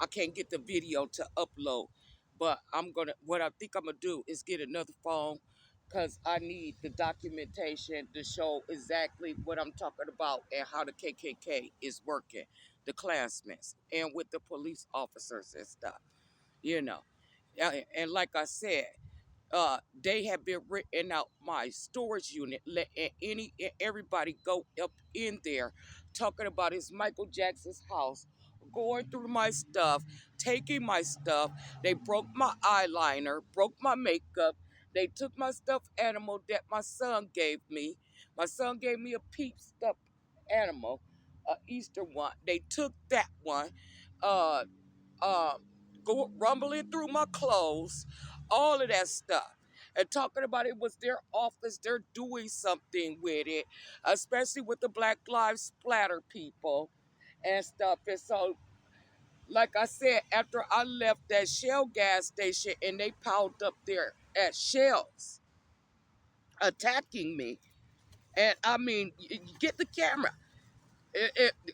I can't get the video to upload. But what I think I'm gonna do is get another phone because I need the documentation to show exactly what I'm talking about and how the KKK is working, the clansmen, and with the police officers and stuff, you know. And like I said, they have been renting out my storage unit, letting everybody go up in there, talking about it's Michael Jackson's house, going through my stuff, taking my stuff. They broke my eyeliner, broke my makeup. They took my stuffed animal that my son gave me. My son gave me a Peep stuffed animal, a Easter one. They took that one. Uh, um, go rumbling through my clothes, all of that stuff. And talking about it was their office, they're doing something with it, especially with the Black Lives Splatter people and stuff. And so, like I said, after I left that Shell gas station and they piled up there at Shell's attacking me, and I mean, get the camera.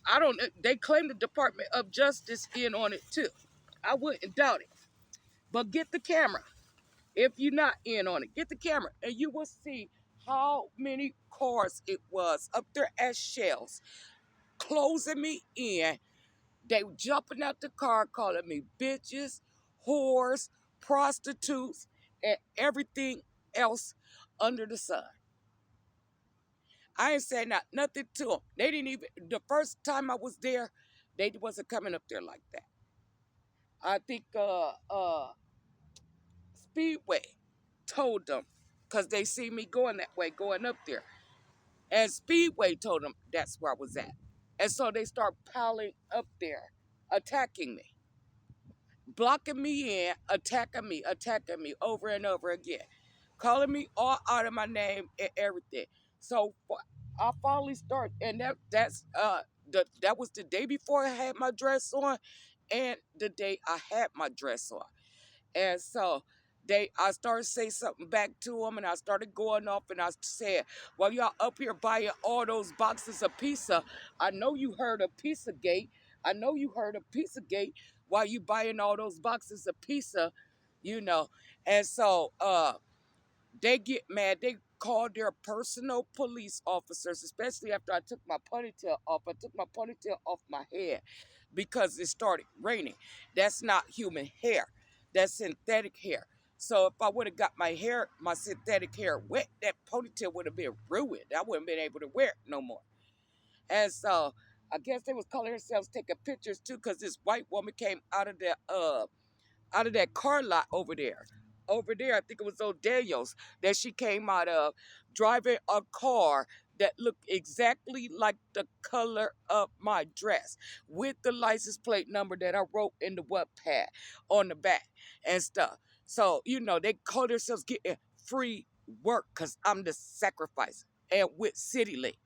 I don't. They claim the Department of Justice in on it too. I wouldn't doubt it. But get the camera. If you're not in on it, get the camera and you will see how many cars it was up there at Shells closing me in. They were jumping out the car calling me bitches, whores, prostitutes, and everything else under the sun. I ain't saying nothing to them. They didn't even, the first time I was there, they wasn't coming up there like that. I think Speedway told them because they see me going that way, going up there. And Speedway told them that's where I was at. And so they start piling up there, attacking me, blocking me in, attacking me over and over again, calling me all out of my name and everything. So I finally start, and that was the day before I had my dress on, and the day I had my dress on. And so I started saying something back to them, and I started going off, and I said, "Well, y'all up here buying all those boxes of pizza, I know you heard of Pizzagate. I know you heard of Pizzagate. Why you buying all those boxes of pizza, you know?" And so they get mad. They call their personal police officers, especially after I took my ponytail off. I took my ponytail off my head because it started raining. That's not human hair. That's synthetic hair. So if I would have got my synthetic hair wet, that ponytail would have been ruined. I wouldn't been able to wear it no more. And so I guess they was calling themselves taking pictures too, because this white woman came out of that car lot over there. Over there, I think it was O'Daniels that she came out of, driving a car that looked exactly like the color of my dress, with the license plate number that I wrote in the web pad on the back and stuff. So, they call themselves getting free work because I'm the sacrifice and with CityLink.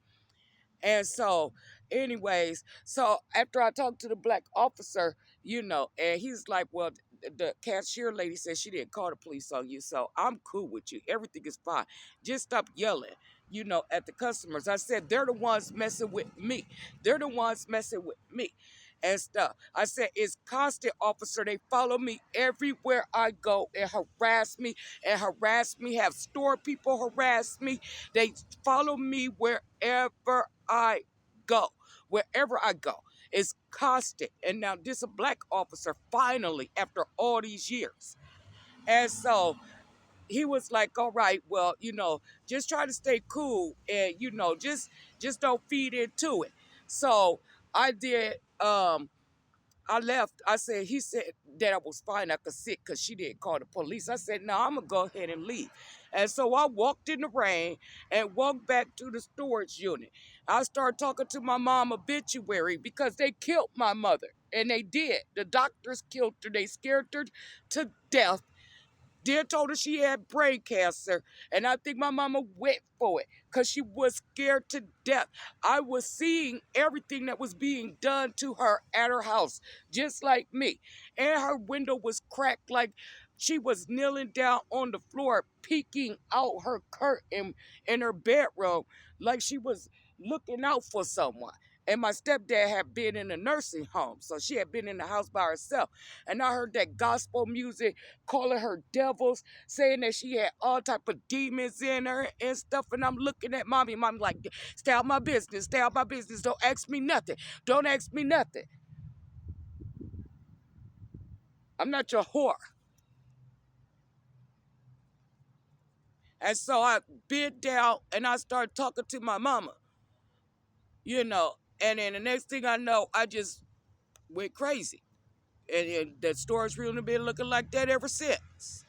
And so, anyways, so after I talked to the black officer, and he's like, well, the cashier lady said she didn't call the police on you, so I'm cool with you. Everything is fine. Just stop yelling, at the customers. I said, they're the ones messing with me. They're the ones messing with me and stuff. I said, it's constant, officer. They follow me everywhere I go and harass me, have store people harass me. They follow me wherever I go. Wherever I go. It's constant. And now this is a black officer, finally, after all these years. And so he was like, all right, well, just try to stay cool and, just don't feed into it. So I did, I left. He said that I was fine. I could sit because she didn't call the police. I said, no, I'm going to go ahead and leave. And so I walked in the rain and walked back to the storage unit. I started talking to my mom obituary because they killed my mother. And they did. The doctors killed her. They scared her to death. Then told her she had brain cancer, and I think my mama went for it because she was scared to death. I was seeing everything that was being done to her at her house, just like me. And her window was cracked like she was kneeling down on the floor, peeking out her curtain in her bedroom like she was looking out for someone. And my stepdad had been in a nursing home, so she had been in the house by herself. And I heard that gospel music, calling her devils, saying that she had all type of demons in her and stuff. And I'm looking at mommy. Mommy like, stay out my business. Stay out my business. Don't ask me nothing. Don't ask me nothing. I'm not your whore. And so I bent down and I started talking to my mama, you know. And then the next thing I know, I just went crazy. And the store's really been looking like that ever since.